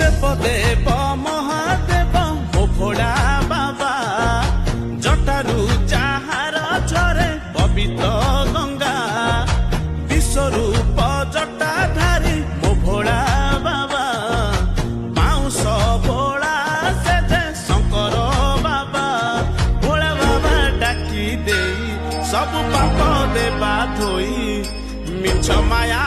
देव देव महादेव ओ भोला बाबा जटारू चाहार झरे पवित्र गंगा विश्वरूप जटाधारी मो भोला बाबा बाउंस भोला से जे शंकर बाबा भोला बाबा डाकी दे सब पाप देवा धोई मिछ माया